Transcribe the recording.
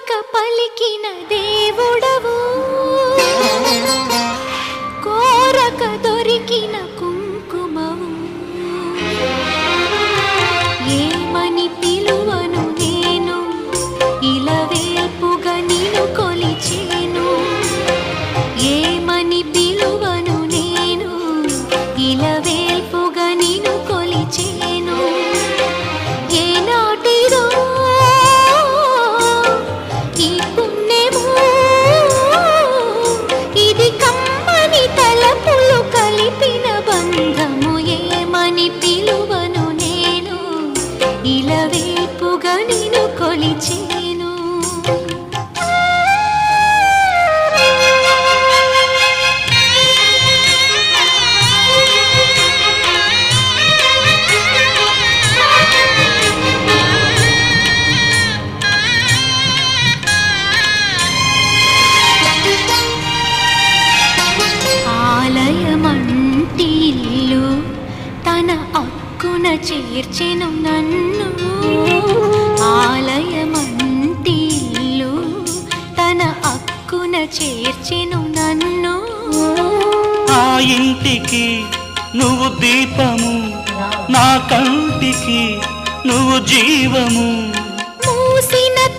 కోరిక పలికిన దేవుడవు, కోరక దొరికిన కుంకుమవు. ఏమని పిలువను నేను, ఇలవేల్పుగా నిన్ను కొలిచేను. ఏమని పిలువను నేను, ఇలవేల్పుగా నిన్ను కొలిచేను. ఏనాటిదో ఈ పుణ్యము, ఇది కమ్మని తలపులు కలిపిన బంధము. ఏమని పిలువను నేను, ఇలవేల్పుగా నిన్ను కొలిచేను. ఆలయమంటిల్లు తన అక్కున చేర్చెను నన్ను. ఆలయమంటిల్లు తన అక్కున చేర్చెను నన్ను. ఆ ఇంటికి నువ్వు దీపము, నా కంటికి నువ్వు జీవము. మూసిన